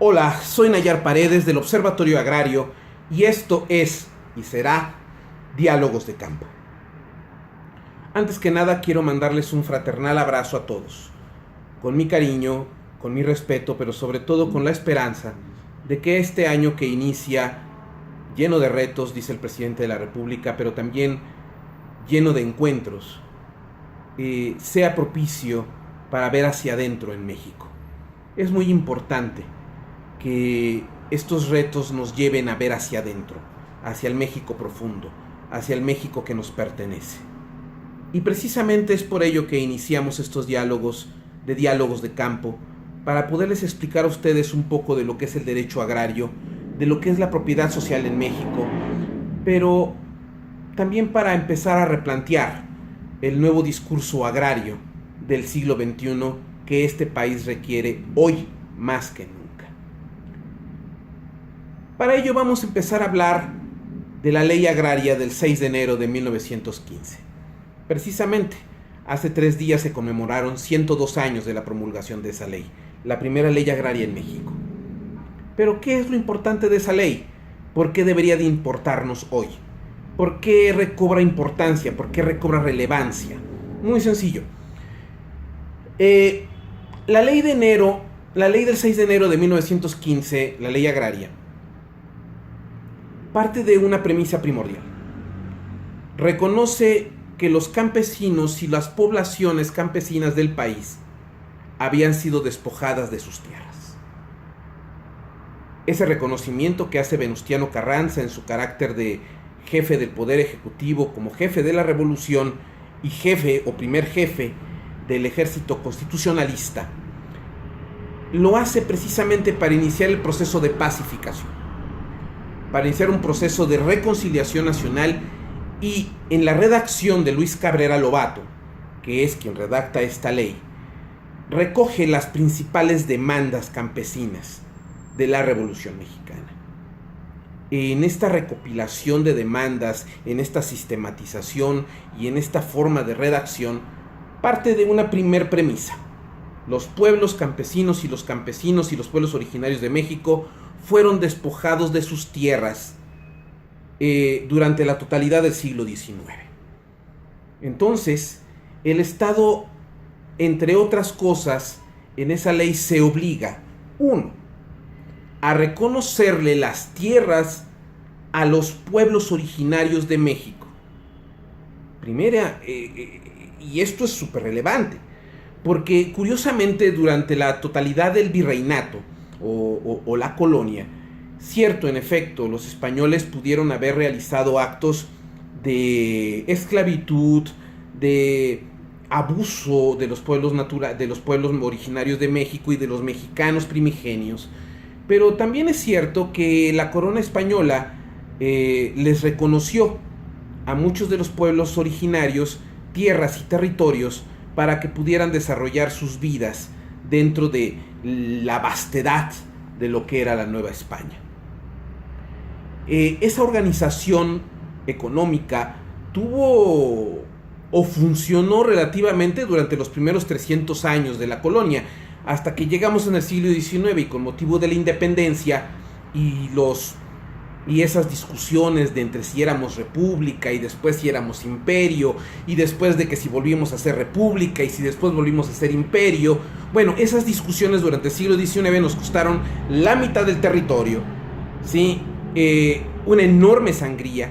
Hola, soy Nayar Paredes del Observatorio Agrario y esto es y será Diálogos de Campo. Antes que nada quiero mandarles un fraternal abrazo a todos, con mi cariño, con mi respeto, pero sobre todo con la esperanza de que este año que inicia, lleno de retos, dice el presidente de la República, pero también lleno de encuentros, sea propicio para ver hacia adentro en México. Es muy importante que estos retos nos lleven a ver hacia adentro, hacia el México profundo, hacia el México que nos pertenece. Y precisamente es por ello que iniciamos estos diálogos de campo, para poderles explicar a ustedes un poco de lo que es el derecho agrario, de lo que es la propiedad social en México, pero también para empezar a replantear el nuevo discurso agrario del siglo XXI que este país requiere hoy más que nunca. Para ello vamos a empezar a hablar de la ley agraria del 6 de enero de 1915. Precisamente, hace 3 días se conmemoraron 102 años de la promulgación de esa ley, la primera ley agraria en México. Pero, ¿qué es lo importante de esa ley? ¿Por qué debería de importarnos hoy? ¿Por qué recobra importancia? ¿Por qué recobra relevancia? Muy sencillo. La ley del 6 de enero de 1915, la ley agraria, parte de una premisa primordial. Reconoce que los campesinos y las poblaciones campesinas del país habían sido despojadas de sus tierras. Ese reconocimiento que hace Venustiano Carranza en su carácter de jefe del Poder Ejecutivo, como jefe de la Revolución y jefe o primer jefe del ejército constitucionalista, lo hace precisamente para iniciar el proceso de pacificación, para iniciar un proceso de reconciliación nacional. Y en la redacción de Luis Cabrera Lobato, que es quien redacta esta ley, recoge las principales demandas campesinas de la Revolución Mexicana. En esta recopilación de demandas, en esta sistematización y en esta forma de redacción, parte de una primer premisa. Los pueblos campesinos y los pueblos originarios de México fueron despojados de sus tierras durante la totalidad del siglo XIX. Entonces, el Estado, entre otras cosas, en esa ley se obliga, 1, a reconocerle las tierras a los pueblos originarios de México. Primera, y esto es súper relevante, porque curiosamente durante la totalidad del virreinato o la colonia, cierto, en efecto, los españoles pudieron haber realizado actos de esclavitud, de abuso de los pueblos originarios de México y de los mexicanos primigenios. Pero también es cierto que la corona española les reconoció a muchos de los pueblos originarios tierras y territorios para que pudieran desarrollar sus vidas dentro de la vastedad de lo que era la Nueva España. Esa organización económica tuvo o funcionó relativamente durante los primeros 300 años de la colonia, hasta que llegamos en el siglo XIX y con motivo de la independencia y esas discusiones de entre si éramos república y después si éramos imperio, y después de que si volvimos a ser república y si después volvimos a ser imperio. Bueno, esas discusiones durante el siglo XIX nos costaron la mitad del territorio, ¿sí? Una enorme sangría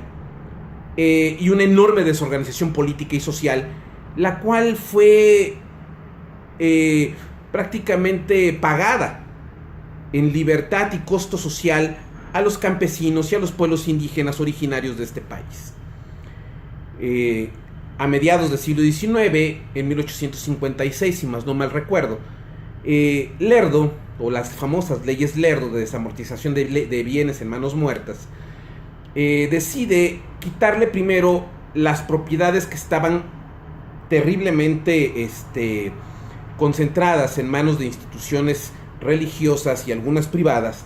y una enorme desorganización política y social, la cual fue prácticamente pagada en libertad y costo social a los campesinos y a los pueblos indígenas originarios de este país. A mediados del siglo XIX, en 1856, si más no mal recuerdo, Lerdo, o las famosas leyes Lerdo de desamortización de bienes en manos muertas, decide quitarle primero las propiedades que estaban terriblemente concentradas en manos de instituciones religiosas y algunas privadas,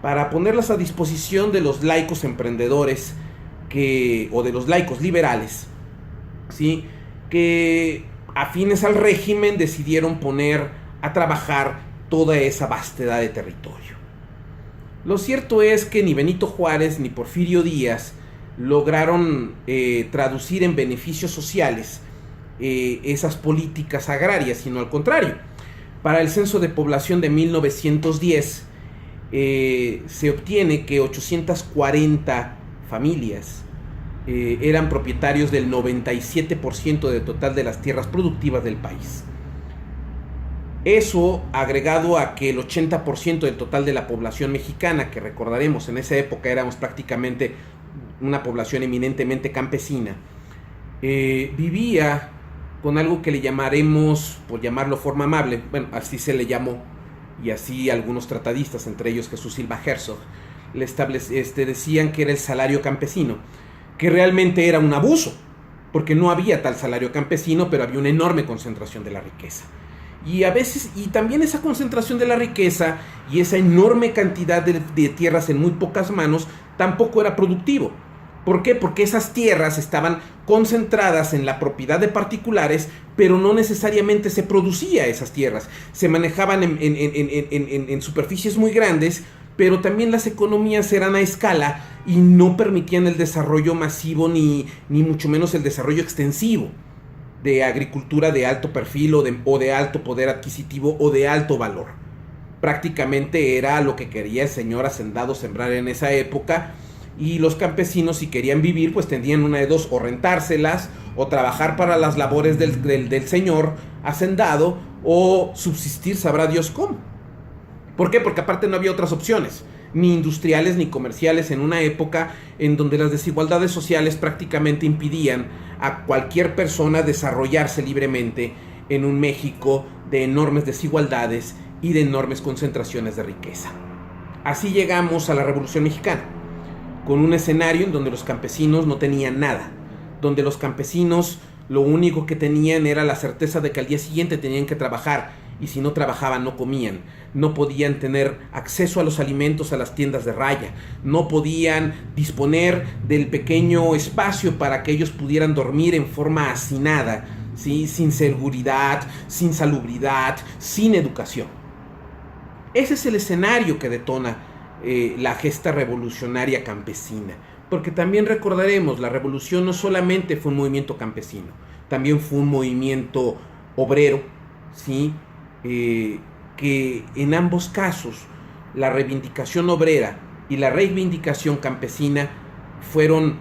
para ponerlas a disposición de los laicos emprendedores o de los laicos liberales, ¿sí? Que afines al régimen decidieron poner a trabajar toda esa vastedad de territorio. Lo cierto es que ni Benito Juárez ni Porfirio Díaz lograron traducir en beneficios sociales esas políticas agrarias, sino al contrario. Para el censo de población de 1910 se obtiene que 840 familias eran propietarios del 97% del total de las tierras productivas del país. Eso agregado a que el 80% del total de la población mexicana, que recordaremos en esa época éramos prácticamente una población eminentemente campesina, vivía con algo que le llamaremos, por llamarlo forma amable, bueno, así se le llamó, y así algunos tratadistas, entre ellos Jesús Silva Herzog, decían que era el salario campesino, que realmente era un abuso, porque no había tal salario campesino, pero había una enorme concentración de la riqueza. Y a veces, y también esa concentración de la riqueza y esa enorme cantidad de tierras en muy pocas manos, tampoco era productivo. ¿Por qué? Porque esas tierras estaban concentradas en la propiedad de particulares, pero no necesariamente se producía esas tierras. Se manejaban en superficies muy grandes, pero también las economías eran a escala y no permitían el desarrollo masivo ni mucho menos el desarrollo extensivo de agricultura de alto perfil o de alto poder adquisitivo o de alto valor. Prácticamente era lo que quería el señor hacendado sembrar en esa época, y los campesinos, si querían vivir, pues tendrían una de dos: o rentárselas, o trabajar para las labores del señor hacendado, o subsistir sabrá Dios cómo. ¿Por qué? Porque aparte no había otras opciones, ni industriales ni comerciales, en una época en donde las desigualdades sociales prácticamente impidían a cualquier persona desarrollarse libremente en un México de enormes desigualdades y de enormes concentraciones de riqueza. Así llegamos a la Revolución Mexicana, con un escenario en donde los campesinos no tenían nada, donde los campesinos lo único que tenían era la certeza de que al día siguiente tenían que trabajar, y si no trabajaban no comían, no podían tener acceso a los alimentos a las tiendas de raya, no podían disponer del pequeño espacio para que ellos pudieran dormir en forma hacinada, ¿sí? Sin seguridad, sin salubridad, sin educación. Ese es el escenario que detona la gesta revolucionaria campesina, porque también recordaremos, la revolución no solamente fue un movimiento campesino, también fue un movimiento obrero, ¿sí? Que en ambos casos la reivindicación obrera y la reivindicación campesina fueron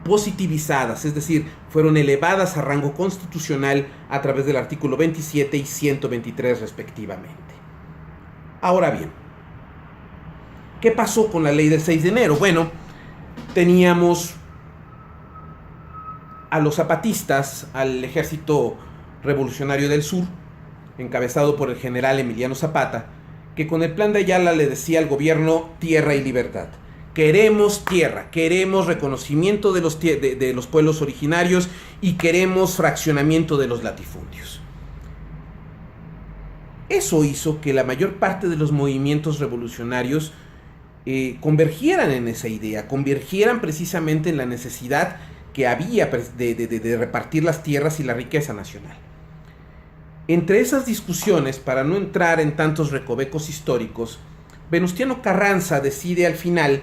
positivizadas, es decir, fueron elevadas a rango constitucional a través del artículo 27 y 123 respectivamente. Ahora bien, ¿qué pasó con la ley del 6 de enero? Bueno, teníamos a los zapatistas, al Ejército Revolucionario del Sur, encabezado por el general Emiliano Zapata, que con el Plan de Ayala le decía al gobierno: tierra y libertad. Queremos tierra, queremos reconocimiento de los pueblos originarios y queremos fraccionamiento de los latifundios. Eso hizo que la mayor parte de los movimientos revolucionarios convergieran en esa idea, convergieran precisamente en la necesidad que había de repartir las tierras y la riqueza nacional. Entre esas discusiones, para no entrar en tantos recovecos históricos, Venustiano Carranza decide al final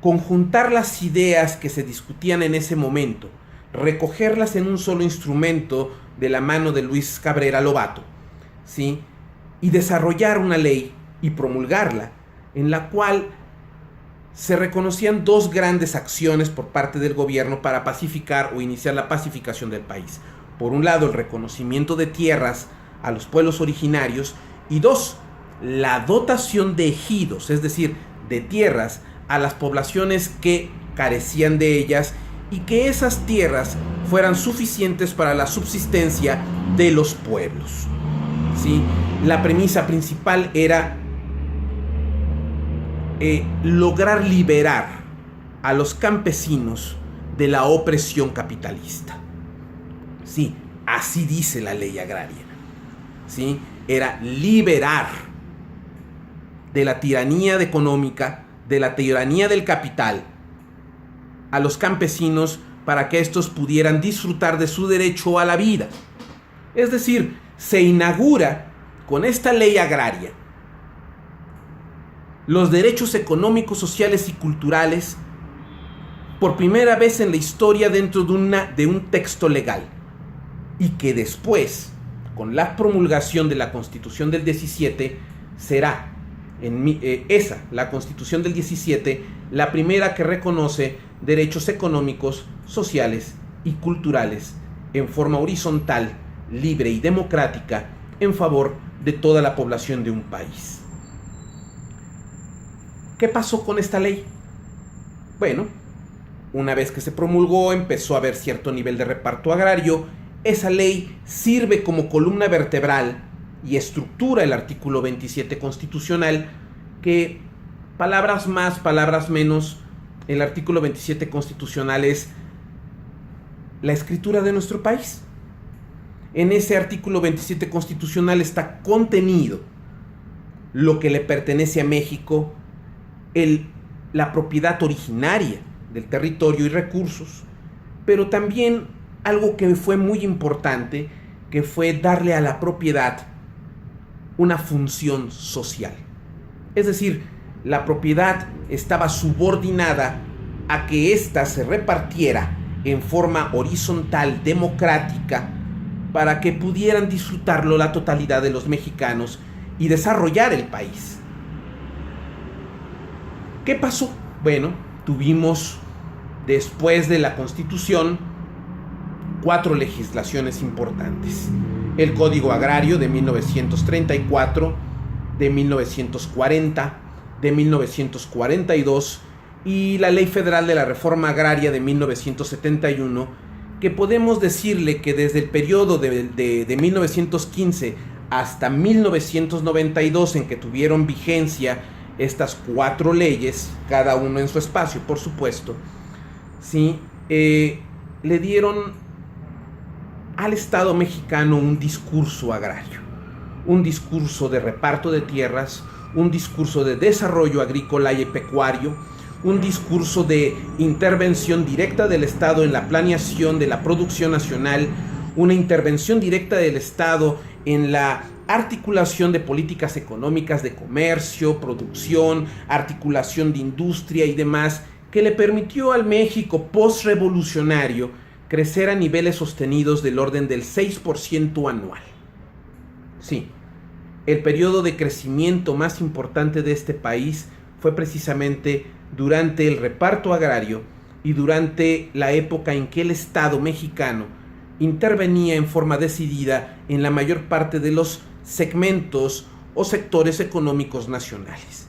conjuntar las ideas que se discutían en ese momento, recogerlas en un solo instrumento de la mano de Luis Cabrera Lobato, ¿sí? Y desarrollar una ley y promulgarla, en la cual se reconocían dos grandes acciones por parte del gobierno para pacificar o iniciar la pacificación del país. Por un lado, el reconocimiento de tierras a los pueblos originarios, y dos, la dotación de ejidos, es decir, de tierras a las poblaciones que carecían de ellas, y que esas tierras fueran suficientes para la subsistencia de los pueblos, ¿sí? La premisa principal era lograr liberar a los campesinos de la opresión capitalista. Sí, así dice la ley agraria, ¿sí? Era liberar de la tiranía económica, de la tiranía del capital, a los campesinos, para que estos pudieran disfrutar de su derecho a la vida. Es decir, se inaugura con esta ley agraria los derechos económicos, sociales y culturales por primera vez en la historia dentro de un texto legal, y que después, con la promulgación de la Constitución del 17, será la Constitución del 17, la primera que reconoce derechos económicos, sociales y culturales en forma horizontal, libre y democrática en favor de toda la población de un país. ¿Qué pasó con esta ley? Bueno, una vez que se promulgó, empezó a haber cierto nivel de reparto agrario. Esa ley sirve como columna vertebral y estructura el artículo 27 constitucional, que, palabras más, palabras menos, el artículo 27 constitucional es la escritura de nuestro país. En ese artículo 27 constitucional está contenido lo que le pertenece a México, la propiedad originaria del territorio y recursos, pero también algo que fue muy importante, que fue darle a la propiedad una función social. Es decir, la propiedad estaba subordinada a que ésta se repartiera en forma horizontal, democrática, para que pudieran disfrutarlo la totalidad de los mexicanos y desarrollar el país. ¿Qué pasó? Bueno, tuvimos, después de la Constitución, 4 legislaciones importantes. El Código Agrario de 1934, de 1940, de 1942 y la Ley Federal de la Reforma Agraria de 1971, que podemos decirle que desde el periodo de 1915 hasta 1992, en que tuvieron vigencia estas 4 leyes, cada uno en su espacio, por supuesto, ¿sí? Le dieron al Estado mexicano un discurso agrario, un discurso de reparto de tierras, un discurso de desarrollo agrícola y pecuario, un discurso de intervención directa del Estado en la planeación de la producción nacional, una intervención directa del Estado en la articulación de políticas económicas de comercio, producción, articulación de industria y demás, que le permitió al México postrevolucionario crecer a niveles sostenidos del orden del 6% anual. Sí, el periodo de crecimiento más importante de este país fue precisamente durante el reparto agrario y durante la época en que el Estado mexicano intervenía en forma decidida en la mayor parte de los segmentos o sectores económicos nacionales.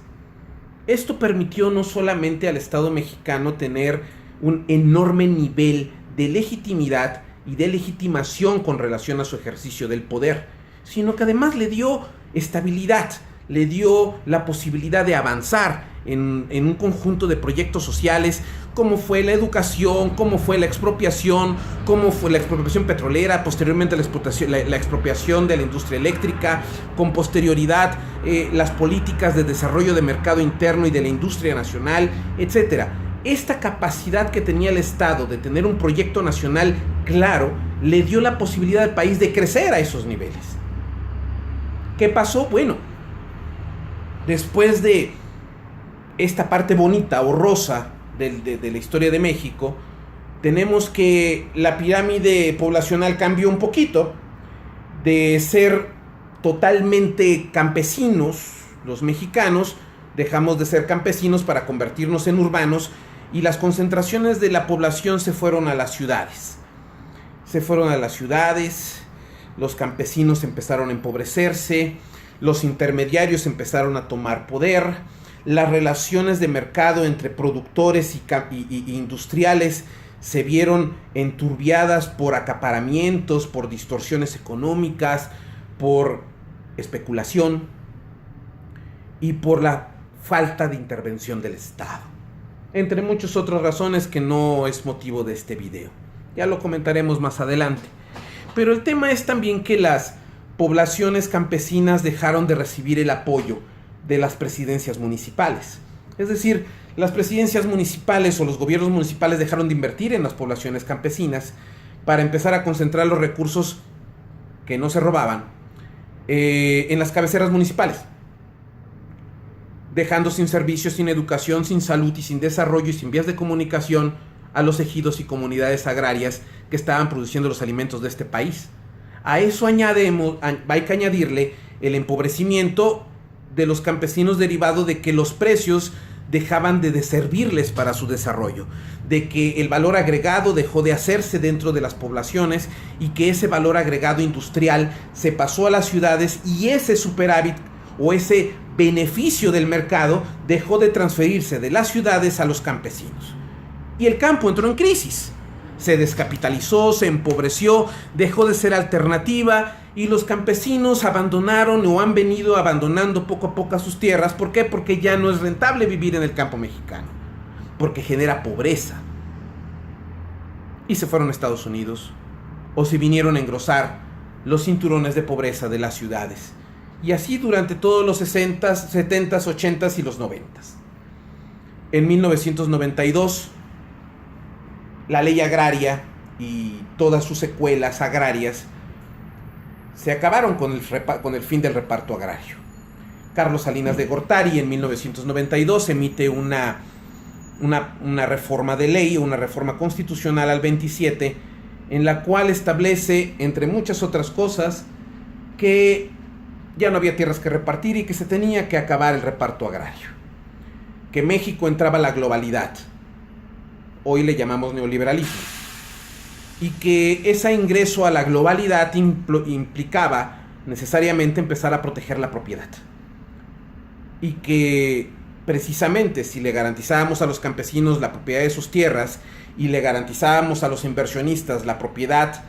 Esto permitió no solamente al Estado mexicano tener un enorme nivel de legitimidad y de legitimación con relación a su ejercicio del poder, sino que además le dio estabilidad, le dio la posibilidad de avanzar en un conjunto de proyectos sociales, como fue la educación, como fue la expropiación petrolera, posteriormente la expropiación de la industria eléctrica, con posterioridad las políticas de desarrollo de mercado interno y de la industria nacional, etc. Esta capacidad que tenía el Estado de tener un proyecto nacional claro, le dio la posibilidad al país de crecer a esos niveles. ¿Qué pasó? Bueno, después de esta parte bonita o rosa de la historia de México, tenemos que la pirámide poblacional cambió un poquito, de ser totalmente campesinos los mexicanos, dejamos de ser campesinos para convertirnos en urbanos, y las concentraciones de la población se fueron a las ciudades. Los campesinos empezaron a empobrecerse, los intermediarios empezaron a tomar poder, las relaciones de mercado entre productores y industriales se vieron enturbiadas por acaparamientos, por distorsiones económicas, por especulación y por la falta de intervención del Estado, entre muchas otras razones que no es motivo de este video. Ya lo comentaremos más adelante. Pero el tema es también que las poblaciones campesinas dejaron de recibir el apoyo de las presidencias municipales. Es decir, las presidencias municipales o los gobiernos municipales dejaron de invertir en las poblaciones campesinas para empezar a concentrar los recursos que no se robaban en las cabeceras municipales. dejando sin servicios, sin educación, sin salud y sin desarrollo y sin vías de comunicación a los ejidos y comunidades agrarias que estaban produciendo los alimentos de este país. A eso hay que añadirle el empobrecimiento de los campesinos derivado de que los precios dejaban de servirles para su desarrollo, de que el valor agregado dejó de hacerse dentro de las poblaciones y que ese valor agregado industrial se pasó a las ciudades y ese superávit o ese beneficio del mercado dejó de transferirse de las ciudades a los campesinos. Y el campo entró en crisis. Se descapitalizó, se empobreció, dejó de ser alternativa y los campesinos abandonaron o han venido abandonando poco a poco sus tierras. ¿Por qué? Porque ya no es rentable vivir en el campo mexicano, porque genera pobreza. Y se fueron a Estados Unidos o se vinieron a engrosar los cinturones de pobreza de las ciudades. Y así durante todos los 60s, 70s, 80s y los 90s. En 1992, la ley agraria y todas sus secuelas agrarias se acabaron con el fin del reparto agrario. Carlos Salinas de Gortari en 1992 emite una reforma de ley, una reforma constitucional al 27, en la cual establece, entre muchas otras cosas, que ya no había tierras que repartir y que se tenía que acabar el reparto agrario. Que México entraba a la globalidad. Hoy le llamamos neoliberalismo. Y que ese ingreso a la globalidad implicaba necesariamente empezar a proteger la propiedad. Y que precisamente si le garantizábamos a los campesinos la propiedad de sus tierras y le garantizábamos a los inversionistas la propiedad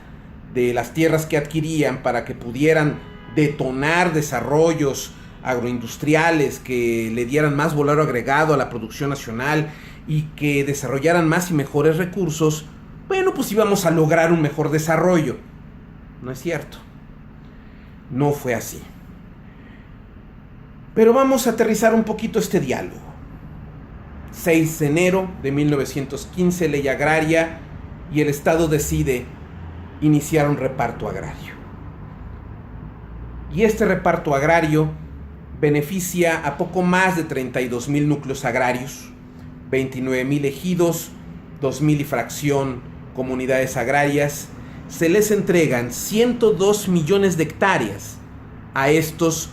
de las tierras que adquirían para que pudieran detonar desarrollos agroindustriales que le dieran más valor agregado a la producción nacional y que desarrollaran más y mejores recursos, bueno, pues íbamos a lograr un mejor desarrollo. No es cierto. No fue así. Pero vamos a aterrizar un poquito este diálogo. 6 de enero de 1915, ley agraria, y el Estado decide iniciar un reparto agrario. Y este reparto agrario beneficia a poco más de 32,000 núcleos agrarios, 29,000 ejidos, 2,000 y fracción comunidades agrarias. Se les entregan 102 millones de hectáreas a estos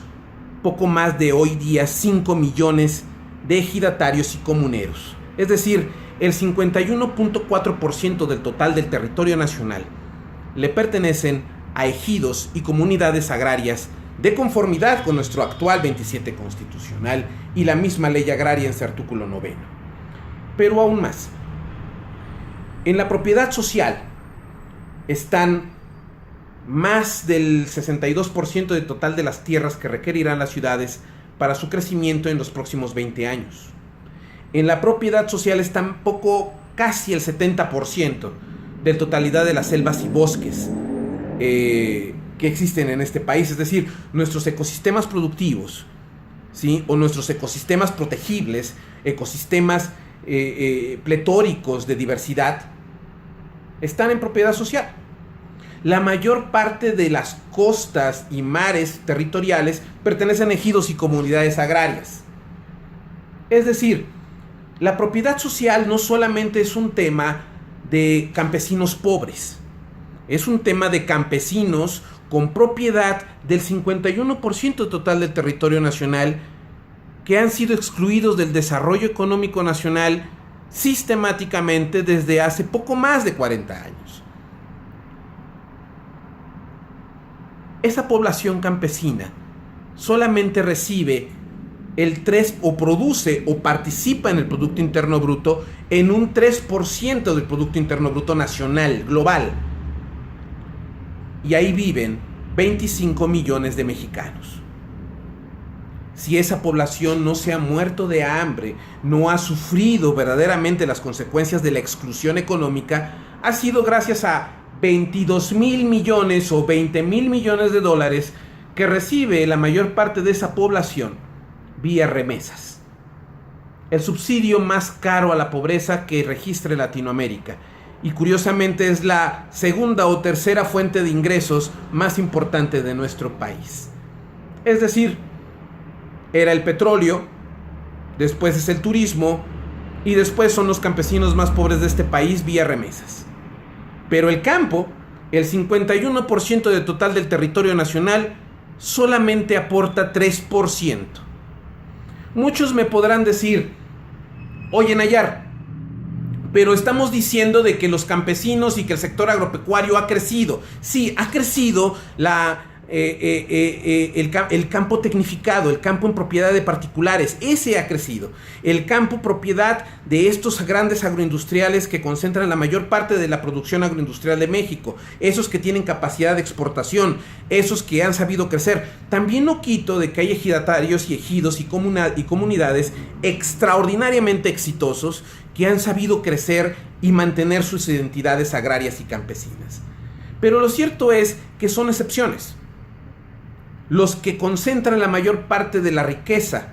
poco más de hoy día 5 millones de ejidatarios y comuneros. Es decir, el 51.4% del total del territorio nacional le pertenecen a ejidos y comunidades agrarias de conformidad con nuestro actual 27 constitucional y la misma ley agraria en su artículo 9. Pero aún más, en la propiedad social están más del 62% del total de las tierras que requerirán las ciudades para su crecimiento en los próximos 20 años. En la propiedad social están casi el 70% de totalidad de las selvas y bosques que existen en este país, es decir, nuestros ecosistemas productivos, ¿sí? O nuestros ecosistemas protegibles, ecosistemas pletóricos de diversidad, están en propiedad social. La mayor parte de las costas y mares territoriales pertenecen a ejidos y comunidades agrarias. Es decir, la propiedad social no solamente es un tema de campesinos pobres, es un tema de campesinos con propiedad del 51% total del territorio nacional que han sido excluidos del desarrollo económico nacional sistemáticamente desde hace poco más de 40 años. Esa población campesina solamente recibe el 3 o produce o participa en el Producto Interno Bruto en un 3% del Producto Interno Bruto nacional, global. Y ahí viven 25 millones de mexicanos. Si esa población no se ha muerto de hambre, no ha sufrido verdaderamente las consecuencias de la exclusión económica, ha sido gracias a 22,000 millones o 20,000 millones de dólares que recibe la mayor parte de esa población vía remesas. El subsidio más caro a la pobreza que registra Latinoamérica. Y curiosamente es la segunda o tercera fuente de ingresos más importante de nuestro país. Es decir, era el petróleo, después es el turismo y después son los campesinos más pobres de este país vía remesas. Pero el campo, el 51% del total del territorio nacional, solamente aporta 3%. Muchos me podrán decir, oye Nayar, pero estamos diciendo de que los campesinos y que el sector agropecuario ha crecido. Sí, ha crecido el campo tecnificado, el campo en propiedad de particulares. Ese ha crecido. El campo propiedad de estos grandes agroindustriales que concentran la mayor parte de la producción agroindustrial de México. Esos que tienen capacidad de exportación. Esos que han sabido crecer. También no quito de que hay ejidatarios y ejidos y comunidades extraordinariamente exitosos que han sabido crecer y mantener sus identidades agrarias y campesinas. Pero lo cierto es que son excepciones. Los que concentran la mayor parte de la riqueza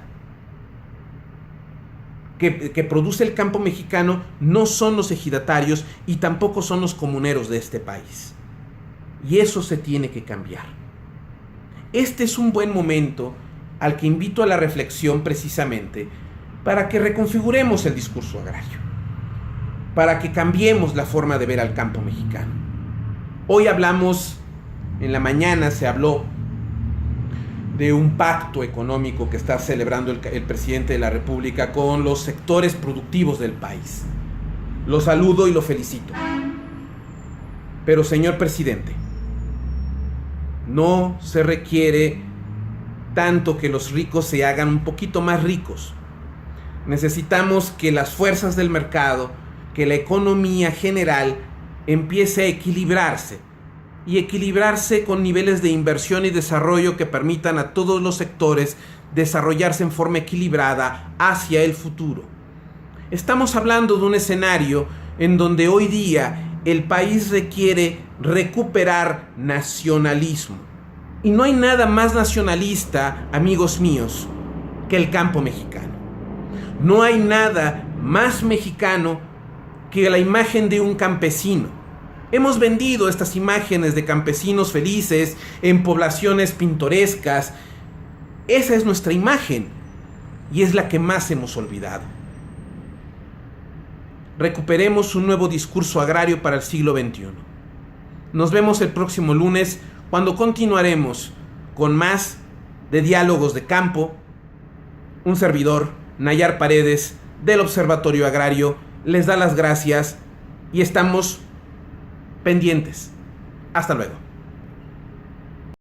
que produce el campo mexicano no son los ejidatarios y tampoco son los comuneros de este país. Y eso se tiene que cambiar. Este es un buen momento al que invito a la reflexión precisamente para que reconfiguremos el discurso agrario, para que cambiemos la forma de ver al campo mexicano. Hoy hablamos, en la mañana se habló de un pacto económico que está celebrando el presidente de la República con los sectores productivos del país. Lo saludo y lo felicito. Pero, señor presidente, no se requiere tanto que los ricos se hagan un poquito más ricos. Necesitamos que las fuerzas del mercado, que la economía general empiece a equilibrarse y equilibrarse con niveles de inversión y desarrollo que permitan a todos los sectores desarrollarse en forma equilibrada hacia el futuro. Estamos hablando de un escenario en donde hoy día el país requiere recuperar nacionalismo. Y no hay nada más nacionalista, amigos míos, que el campo mexicano. No hay nada más mexicano que la imagen de un campesino. Hemos vendido estas imágenes de campesinos felices en poblaciones pintorescas. Esa es nuestra imagen y es la que más hemos olvidado. Recuperemos un nuevo discurso agrario para el siglo XXI. Nos vemos el próximo lunes cuando continuaremos con más de Diálogos de Campo. Un servidor, Nayar Paredes, del Observatorio Agrario, les da las gracias y estamos pendientes. Hasta luego.